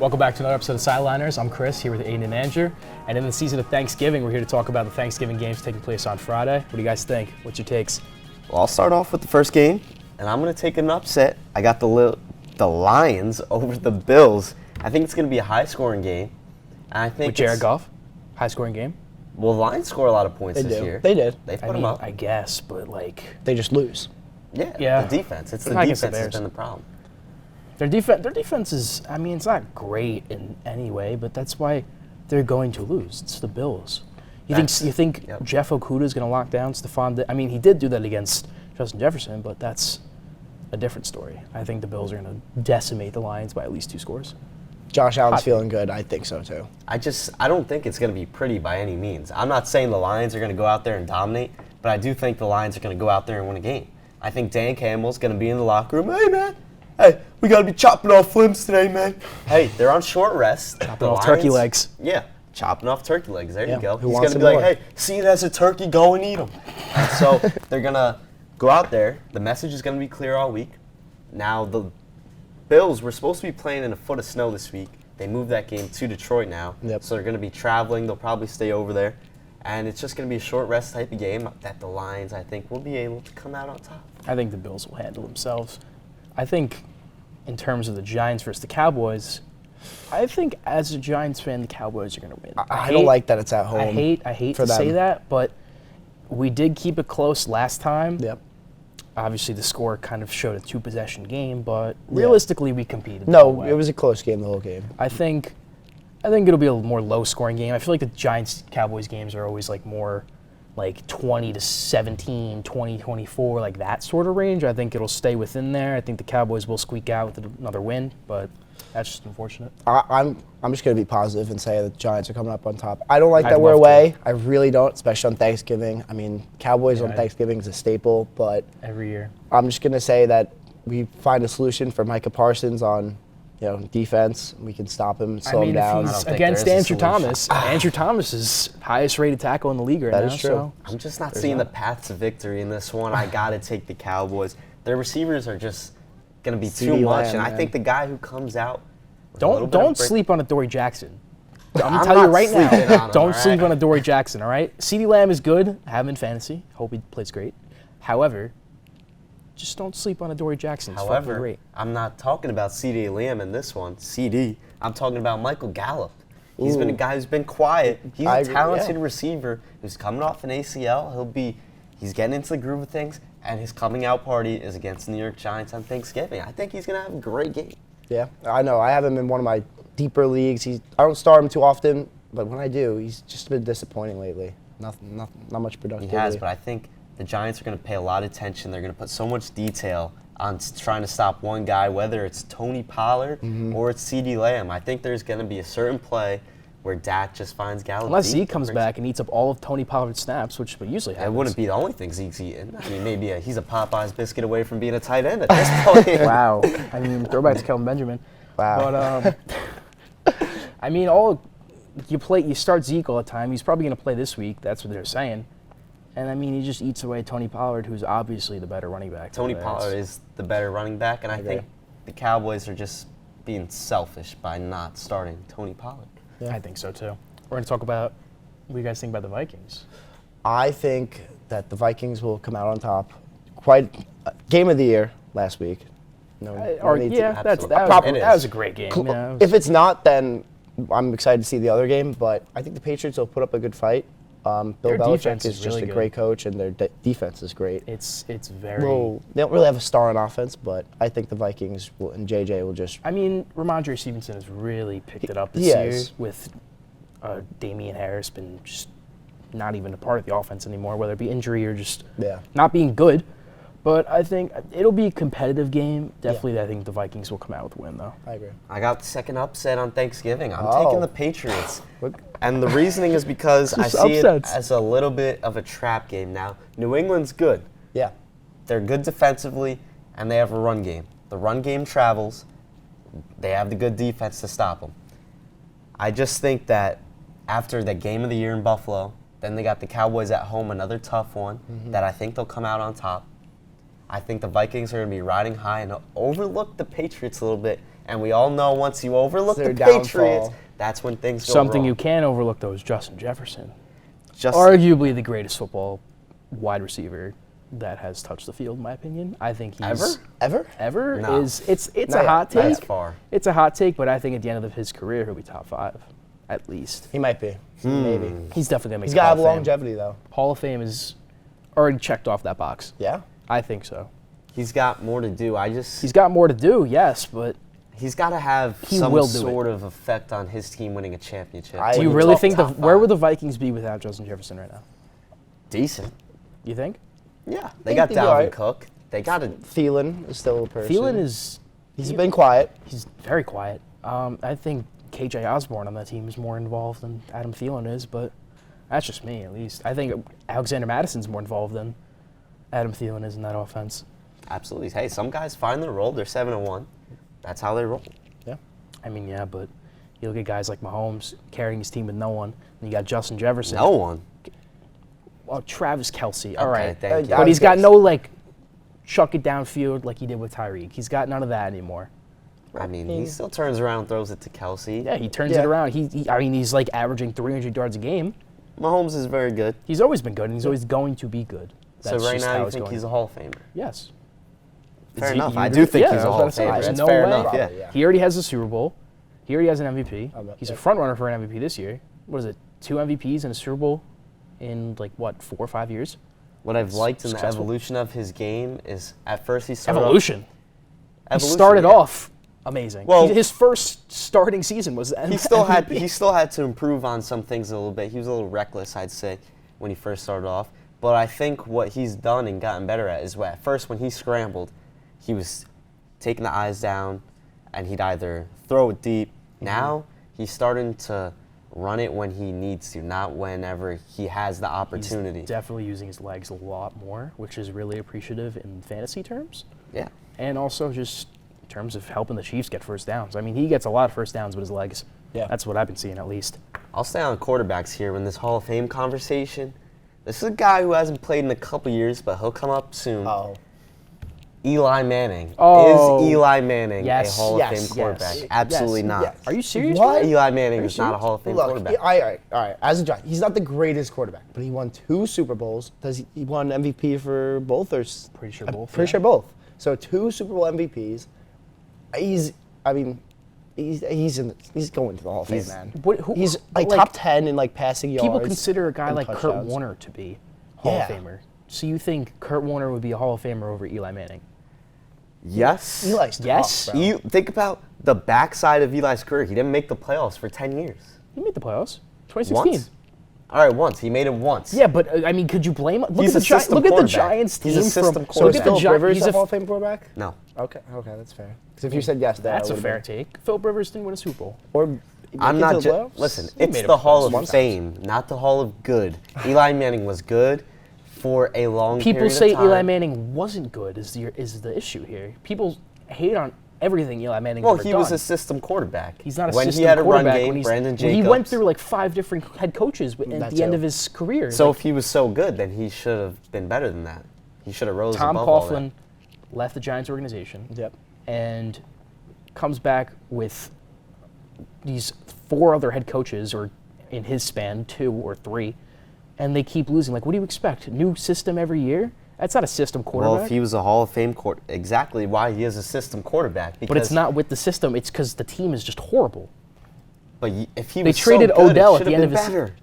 Welcome back to another episode of Sideliners. I'm Chris, here with Aiden and Andrew. And in the season of Thanksgiving, we're here to talk about the Thanksgiving games taking place on Friday. What do you guys think? What's your takes? Well, I'll start off with the first game, and I'm going to take an upset. I got the Lions over the Bills. I think it's going to be a high-scoring game. And I think With Jared Goff? High-scoring game? Well, the Lions score a lot of points this year. They did. They put them up. I guess, but They just lose. Yeah, the defense. It's the defense that's been the problem. Their defense is, it's not great in any way, but that's why they're going to lose. It's the Bills. You think Jeff Okudah is going to lock down Stephon? He did do that against Justin Jefferson, but that's a different story. I think the Bills are going to decimate the Lions by at least 2 scores. Josh Allen's feeling good. I think so, too. I don't think it's going to be pretty by any means. I'm not saying the Lions are going to go out there and dominate, but I do think the Lions are going to go out there and win a game. I think Dan Campbell's going to be in the locker room. Hey, man. Hey, we got to be chopping off limbs today, man. Hey, they're on short rest. Chopping off turkey legs. Yeah, chopping off turkey legs. There you go. He's going to be like, hey, see it as a turkey, go and eat them. And so they're going to go out there. The message is going to be clear all week. Now, the Bills were supposed to be playing in a foot of snow this week. They moved that game to Detroit now. Yep. So they're going to be traveling. They'll probably stay over there. And it's just going to be a short rest type of game that the Lions, I think, will be able to come out on top. I think the Bills will handle themselves. I think in terms of the Giants versus the Cowboys, I think as a Giants fan, the Cowboys are going to win. I don't like that it's at home. I hate to say that, but we did keep it close last time. Yep. Obviously, the score kind of showed a 2-possession game, but realistically, we competed. No, it was a close game the whole game. I think it'll be a more low-scoring game. I feel like the Giants-Cowboys games are always more 20-17, 20-24, like that sort of range. I think it'll stay within there. I think the Cowboys will squeak out with another win, but that's just unfortunate. I'm just going to be positive and say the Giants are coming up on top. I don't like that we're away. I really don't, especially on Thanksgiving. Cowboys on Thanksgiving is a staple, but every year. I'm just going to say that we find a solution for Micah Parsons on defense. We can stop him, slow him down. If he's against Andrew Thomas, Andrew Thomas is highest-rated tackle in the league right now. That is true. So I'm just not seeing the path to victory in this one. I got to take the Cowboys. Their receivers are just going to be too much, and I think the guy who comes out don't sleep on Adoree Jackson. I'm going to tell you right now, don't sleep on Adoree Jackson, all right? CeeDee Lamb is good. I have him in fantasy. Hope he plays great. However, just don't sleep on Adoree Jackson. It's fucking great. I'm not talking about CeeDee Lamb in this one. I'm talking about Michael Gallup. He's been a guy who's been quiet. He's a talented receiver who's coming off an ACL. He's getting into the groove of things, and his coming out party is against the New York Giants on Thanksgiving. I think he's going to have a great game. Yeah, I know. I have him in one of my deeper leagues. I don't start him too often, but when I do, he's just been disappointing lately. Not much productivity. He has, but I think the Giants are going to pay a lot of attention. They're going to put so much detail on trying to stop one guy, whether it's Tony Pollard or it's CeeDee Lamb. I think there's going to be a certain play where Dak just finds Gallup. Unless Zeke comes back and eats up all of Tony Pollard's snaps, which usually happens. It wouldn't be the only thing Zeke's eating. Maybe he's a Popeyes biscuit away from being a tight end at this point. Wow. Throwback to Kelvin Benjamin. Wow. But, you start Zeke all the time. He's probably going to play this week. That's what they're saying. And, he just eats away Tony Pollard, who's obviously the better running back. Tony Pollard is the better running back, and I think the Cowboys are just being selfish by not starting Tony Pollard. Yeah. I think so, too. We're going to talk about what do you guys think about the Vikings? I think that the Vikings will come out on top. Game of the year last week. That was a great game. If it's not, then I'm excited to see the other game, but I think the Patriots will put up a good fight. Bill Belichick is just a great coach, and their defense is great. It's very. Well, they don't really have a star on offense, but I think the Vikings and JJ will just. Ramondre Stevenson has really picked it up this year with Damian Harris been just not even a part of the offense anymore, whether it be injury or just not being good. But I think it'll be a competitive game. Definitely, I think the Vikings will come out with a win, though. I agree. I got the second upset on Thanksgiving. I'm taking the Patriots. And the reasoning is because I see it as a little bit of a trap game now. New England's good. Yeah. They're good defensively, and they have a run game. The run game travels. They have the good defense to stop them. I just think that after the game of the year in Buffalo, then they got the Cowboys at home, another tough one, that I think they'll come out on top. I think the Vikings are going to be riding high and overlook the Patriots a little bit And we all know once you overlook the Their Patriots, downfall. that's when things go Something wrong. you can overlook, though, is Justin Jefferson. Just Arguably the greatest football wide receiver that has touched the field, in my opinion. I think he's... Ever? No. It's a hot take. That's far. It's a hot take, but I think at the end of his career, he'll be top 5, at least. He might be. Maybe. He's definitely going to make He's the got to Hall have of Fame. longevity, though. Hall of Fame is already checked off that box. Yeah? I think so. He's got more to do. He's got more to do, yes, but He's got to have He some will do sort of effect on his team winning a championship. I do you would really top- think top where five. would the Vikings be without Justin Jefferson right now? Decent. You think? Yeah. They think got they'd be Dalvin all right. Cook. They got to. Thielen is still a person. Thielen is He's been quiet. he's very quiet. I think KJ Osborne on that team is more involved than Adam Thielen is, but that's just me at least. I think Alexander Madison's more involved than Adam Thielen is in that offense. Absolutely. Hey, some guys find their role. They're 7-1. That's how they roll. Yeah. I mean, yeah, but you look at guys like Mahomes carrying his team with no one, and you got Justin Jefferson. No one. Well, Travis Kelce. All Okay, right. thank you. But he's got no, like, chuck it downfield like he did with Tyreek. He's got none of that anymore. I mean, he still turns around and throws it to Kelsey. Yeah, he turns Yeah. it around. He's like averaging 300 yards a game. Mahomes is very good. He's always been good, and he's always going to be good. So right now you think he's a Hall of Famer? Yes. Fair Is enough. you I agree? do think Yeah, he's a I was Hall about of to say, Famer. there's That's no fair way. enough. Probably, Yeah. yeah. He already has a Super Bowl. He already has an MVP. bet, He's a yeah. front runner for an MVP this year. What is it? 2 MVPs and a Super Bowl in, like, what, 4 or 5 years? What I've liked in the Successful. evolution of his game is at first he started Evolution. Off, He started yeah. off amazing. Well- His first starting season was He still had MVP. to improve on some things a little bit. He was a little reckless, I'd say, when he first started off. But I think what he's done and gotten better at is at first when he scrambled, he was taking the eyes down and he'd either throw it deep. Now he's starting to run it when he needs to, not whenever he has the opportunity. He's definitely using his legs a lot more, which is really appreciative in fantasy terms. Yeah. And also just in terms of helping the Chiefs get first downs. I mean, he gets a lot of first downs with his legs. Yeah. That's what I've been seeing at least. I'll stay on quarterbacks here in this Hall of Fame conversation. This is a guy who hasn't played in a couple years, but he'll come up soon. Oh. Eli Manning. Oh. Is Eli Manning Yes. a Hall Yes. of Fame quarterback? Yes. Absolutely Yes. not. Yes. Are you serious? What? Ryan? Eli Manning Are is you not a Hall of Fame Look, quarterback. all right. As a Giant, he's not the greatest quarterback, but he won 2 Super Bowls. He won MVP for both, or Pretty sure both, Pretty yeah. sure both. So 2 Super Bowl MVPs. He's going to the Hall of Fame, He's- man. Who- He's but, like top 10 in like passing yards. People consider a guy and like Kurt touchdowns. Warner to be Hall Yeah. of Famer. So you think Kurt Warner would be a Hall of Famer over Eli Manning? Yes. Eli's tough, Yes. bro. You think about the backside of Eli's career. He didn't make the playoffs for 10 years. He made the playoffs. 2016. Once? All right, once. He made it once. Yeah, but I mean, could you blame him? Look He's at the a system look at the quarterback. Giants team He's a system from. So Look is at the Phil Gi- Rivers he's a a Hall of Fame quarterback? No. Okay, that's fair. Because if you said yes, That's a would've fair been- take. Phil Rivers didn't win a Super Bowl. Or I'm make it not to the just. playoffs? Listen, He it's made the it Hall once. of Fame, not the Hall of Good. Eli Manning was good for a long People period say of time. Eli Manning wasn't good. Is the issue here? People hate on everything Eli Manning. Well, ever he done. was a system quarterback. He's not a when system he had a run quarterback. game, when he's- Brandon when Jacobs. He went through like 5 different head coaches at That the end too. of his career. So Like, if he was so good, then he should have been better than that. He should have rose Tom above all that. Coughlin left the Giants organization. Yep. And comes back with these 4 other head coaches, or in his span 2 or 3, and they keep losing. Like, what do you expect? New system every year? That's not a system quarterback. Well, if he was a Hall of Fame exactly why he is a system quarterback. Because, but it's not with the system. It's because the team is just horrible. But if he They was traded so good, Odell it at the should end have of his. been better.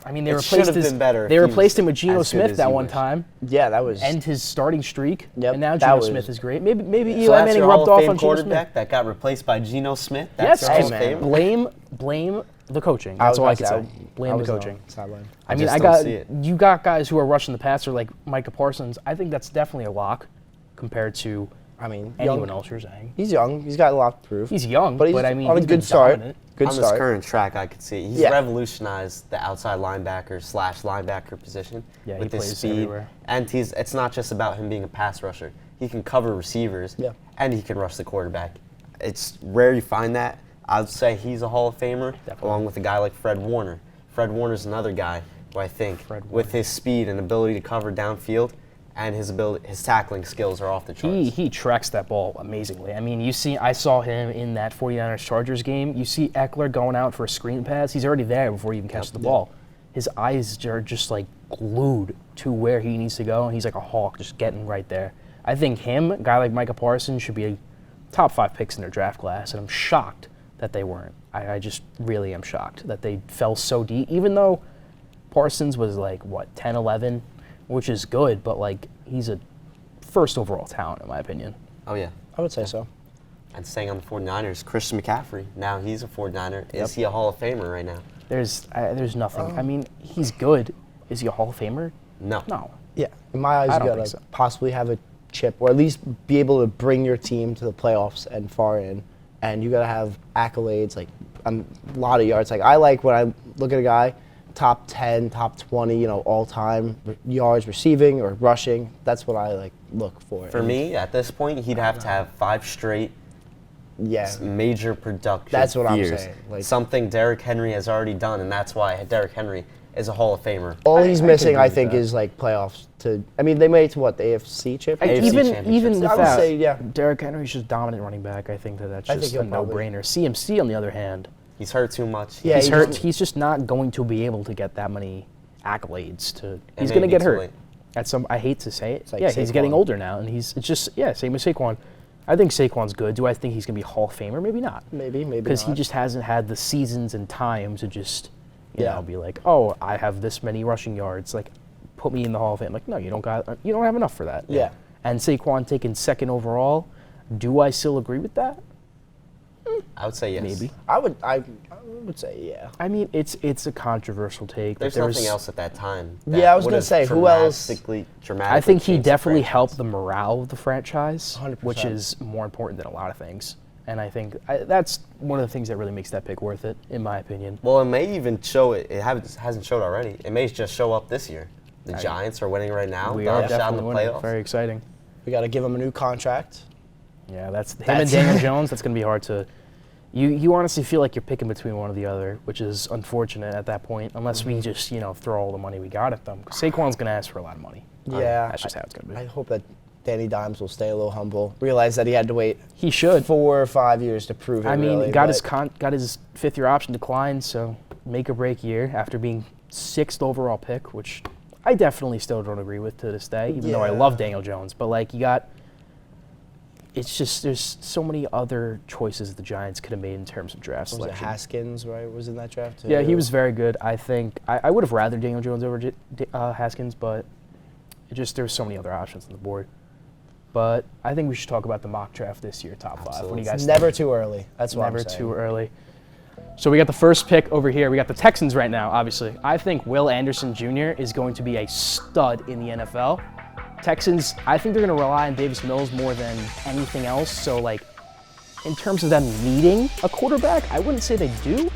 I mean, they It replaced should have his. been better if They he replaced was him with Geno as good Smith as that he one was. time. Yeah, that was. End his starting streak. Yep, And now that Geno was- Smith is great. Maybe So Eli that's Manning your rubbed Hall of off Fame on Geno Smith. quarterback that got replaced by Geno Smith? Yes, That's your Hall of hey, Fame? man. blame the coaching. I That's was all I about can to say. say, Blame I the was on coaching. sideline. I mean, just I don't got see it. you got guys who are rushing the passer like Micah Parsons. I think that's definitely a lock compared to I mean, anyone young. else you're saying. He's young. He's got a lot to prove. He's young, but he's I mean, on a he's been good start. dominant. Good On this start. current track, I could see he's Yeah. revolutionized the outside linebacker/linebacker position Yeah, he with his plays speed, everywhere. and it's not just about him being a pass rusher. He can cover receivers, Yeah. and he can rush the quarterback. It's rare you find that. I'd say he's a Hall of Famer, Definitely. along with a guy like Fred Warner. Fred Warner's another guy who I think, Fred with Warner. his speed and ability to cover downfield, and his tackling skills are off the charts. He tracks that ball amazingly. I mean, I saw him in that 49ers Chargers game. You see Eckler going out for a screen pass. He's already there before he even catches the ball. His eyes are just like glued to where he needs to go, and he's like a hawk just getting right there. I think him, a guy like Micah Parsons, should be a top 5 picks in their draft class, and I'm shocked that they weren't. I just really am shocked that they fell so deep, even though Parsons was like, 10, 11, which is good, but like he's a first overall talent in my opinion. Oh yeah. I would say so. And staying on the 49ers, Christian McCaffrey. Now he's a 49er. Is he a Hall of Famer right now? There's nothing. I mean, he's good. Is he a Hall of Famer? No. No. Yeah, in my eyes, I you don't gotta think so. possibly have a chip, or at least be able to bring your team to the playoffs and far in. And you gotta have accolades, like a lot of yards. Like I like when I look at a guy, top 10, top 20, all time yards receiving or rushing. That's what I like look for. For me, at this point, he'd have to have 5 straight major production That's what years. I'm saying. Like, something Derrick Henry has already done, and that's why Derrick Henry is a Hall of Famer. all he's missing, agree I with think, that. is like playoffs. They made it to what, the AFC championship? AFC Even championships. with I would that, say, yeah. Derrick Henry's just dominant running back. I think that's I think just he'll a no-brainer. CMC, on the other hand, He's hurt too much. Yeah, he's he hurt. just- He's just not going to be able to get that many accolades. He's may going to be get too hurt. late. I hate to say it. like Yeah, he's getting Saquon. older now, and it's just same as Saquon. I think Saquon's good. Do I think he's going to be Hall of Famer? Maybe not. Maybe Because he not. just hasn't had the seasons and time to just, Yeah. be like, oh, I have this many rushing yards. Like, put me in the Hall of Fame. Like, no, you don't have enough for that. Yeah. And Saquon taken second overall. Do I still agree with that? I would say yes. Maybe. I would say yeah. I mean, it's a controversial take. There's nothing else at that time. Yeah, I was gonna say, who else- Dramatically I think he changed the definitely franchise. helped the morale of the franchise, 100%. which is more important than a lot of things. And I think that's one of the things that really makes that pick worth it, in my opinion. Well, it may even show it. It hasn't showed already. It may just show up this year. The Giants are winning right now. We They'll are have a shot in the definitely winning. playoffs. Very exciting. We got to give him a new contract. Yeah, that's him and Daniel Jones. That's going to be hard to. You honestly feel like you're picking between one or the other, which is unfortunate at that point, unless we just throw all the money we got at them. 'Cause Saquon's going to ask for a lot of money. Yeah, That's just how it's going to be. I hope that Danny Dimes will stay a little humble. Realize that he had to wait He should. 4 or 5 years to prove it. I mean, really, got but his 5th-year option declined, so make or break year after being 6th overall pick, which I definitely still don't agree with to this day, even though I Yeah. love Daniel Jones. But like it's just there's so many other choices the Giants could have made in terms of draft was it selection. Haskins, right? Was in that draft too. Yeah, he was very good. I think I would have rather Daniel Jones over Haskins, but there's so many other options on the board. But I think we should talk about the mock draft this year, top 5. What do Absolutely. you guys Never think? too early. That's what Never I'm saying. too early. So we got the first pick over here. We got the Texans right now, obviously. I think Will Anderson Jr. is going to be a stud in the NFL. Texans, I think they're going to rely on Davis Mills more than anything else. So, like, in terms of them needing a quarterback, I wouldn't say they do.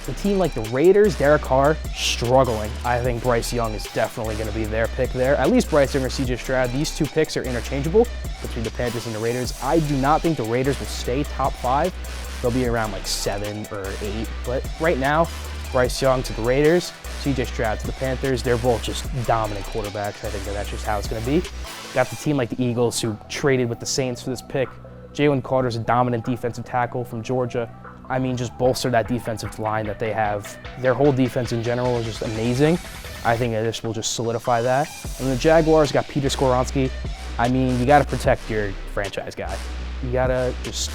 The team like the Raiders, Derek Carr, struggling. I think Bryce Young is definitely going to be their pick there. At least Bryce Young or CJ Stroud. These 2 picks are interchangeable between the Panthers and the Raiders. I do not think the Raiders will stay top 5. They'll be around like 7 or 8. But right now, Bryce Young to the Raiders, CJ Stroud to the Panthers. They're both just dominant quarterbacks. I think that's just how it's going to be. Got the team like the Eagles, who traded with the Saints for this pick. Jalen Carter's a dominant defensive tackle from Georgia. I mean, just bolster that defensive line that they have. Their whole defense in general is just amazing. I think this will just solidify that. And the Jaguars got Peter Skoronski. I mean, you got to protect your franchise guy. You got to just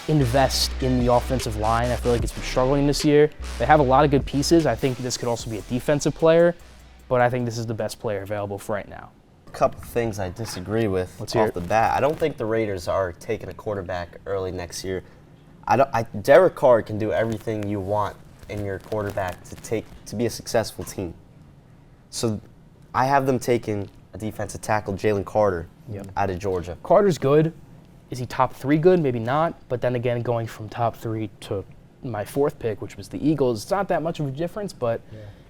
invest in the offensive line. I feel like it's been struggling this year. They have a lot of good pieces. I think this could also be a defensive player, but I think this is the best player available for right now. A couple things I disagree with Let's hear off it. the bat. I don't think the Raiders are taking a quarterback early next year. Derek Carr can do everything you want in your quarterback to be a successful team. So I have them taking a defensive tackle, Jalen Carter, out of Georgia. Carter's good. Is he top 3 good? Maybe not. But then again, going from top 3 to my 4th pick, which was the Eagles, it's not that much of a difference. But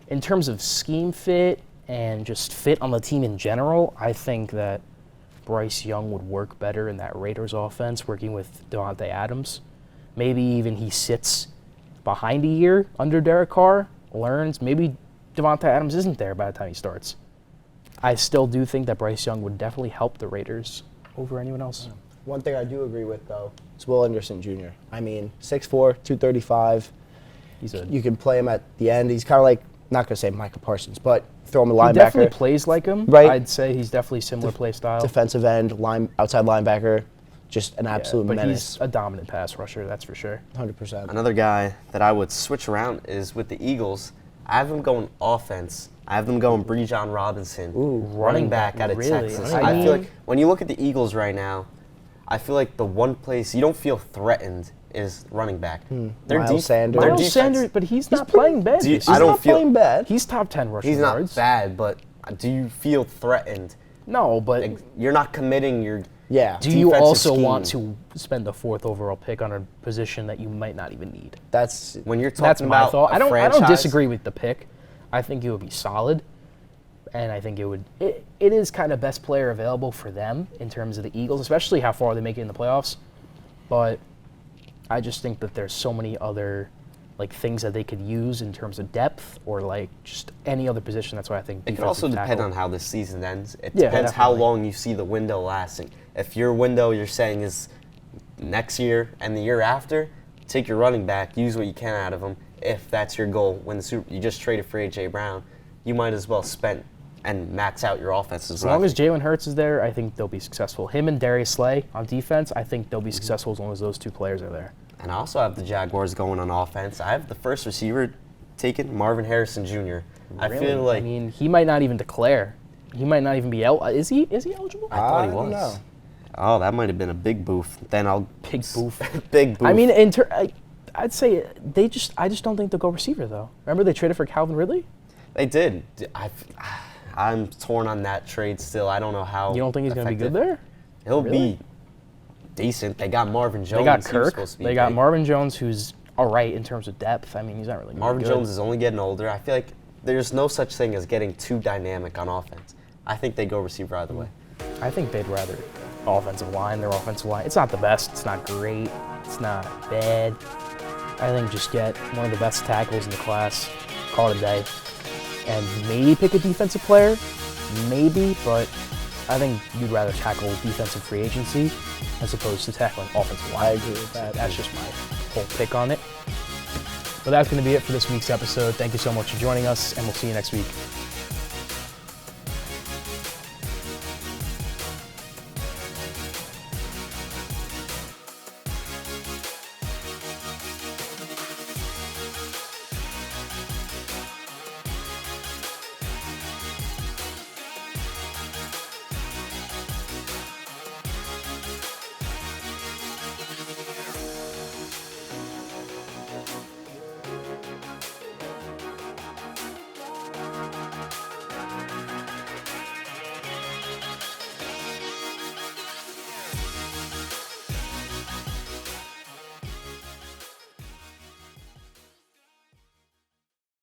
in terms of scheme fit and just fit on the team in general, I think that Bryce Young would work better in that Raiders offense, working with Devontae Adams. Maybe even he sits behind a year under Derek Carr, learns. Maybe Devontae Adams isn't there by the time he starts. I still do think that Bryce Young would definitely help the Raiders over anyone else. One thing I do agree with, though, is Will Anderson Jr. I mean, 6'4", 235. You can play him at the end. He's kind of like, not going to say Michael Parsons, but throw him a linebacker. He definitely plays like him. Right. I'd say he's definitely similar play style. Defensive end, outside linebacker, just an absolute but menace. He's a dominant pass rusher, that's for sure. 100%. Another guy that I would switch around is with the Eagles. I have them going offense. I have them going Bijan Robinson, running back out of Texas. I feel like when you look at the Eagles right now, I feel like the one place you don't feel threatened is running back. Miles Sanders. Miles Sanders, but he's not playing bad. He's not playing bad. He's top 10 rushing He's not yards. bad, but do you feel threatened? No, but Like, you're not committing your do you also scheme. want to spend the 4th overall pick on a position that you might not even need? That's when you're talking That's my about thought. a I don't franchise, disagree with the pick. I think it would be solid, and I think it is kind of best player available for them in terms of the Eagles, especially how far they make it in the playoffs. But I just think that there's so many other things that they could use in terms of depth or just any other position. That's why I think it could also depend on how the season ends. It Yeah, depends how definitely. long you see the window lasting. If your window you're saying is next year and the year after, take your running back, use what you can out of them. If that's your goal, when you just traded for A.J. Brown, you might as well spend and max out your offense As long as Jalen Hurts is there, I think they'll be successful. Him and Darius Slay on defense, I think they'll be successful as long as those two players are there. And I also have the Jaguars going on offense. I have the first receiver taken, Marvin Harrison Jr. I feel like he might not even declare. He might not even be eligible. Is he eligible? I thought he was. don't know. Oh, that might have been a big boof. Then I'll Big boof. big boof. I mean, I'd say I just don't think they'll go receiver though. Remember they traded for Calvin Ridley? they did. I'm torn on that trade still. I don't know how. You don't think he's going to be good effective. there? He'll Really? be decent. They got Marvin Jones. They got He was Kirk. supposed to be They got big. Marvin Jones, who's all right in terms of depth. I mean, he's not really Marvin good. Jones is only getting older. I feel like there's no such thing as getting too dynamic on offense. I think they go receiver either way. I think they'd rather offensive line. Their offensive line. It's not the best. It's not great. It's not bad. I think just get one of the best tackles in the class, call it a day, and maybe pick a defensive player. Maybe, but I think you'd rather tackle defensive free agency as opposed to tackling offensive line. I agree with that. That's just my whole pick on it. But that's going to be it for this week's episode. Thank you so much for joining us, and we'll see you next week.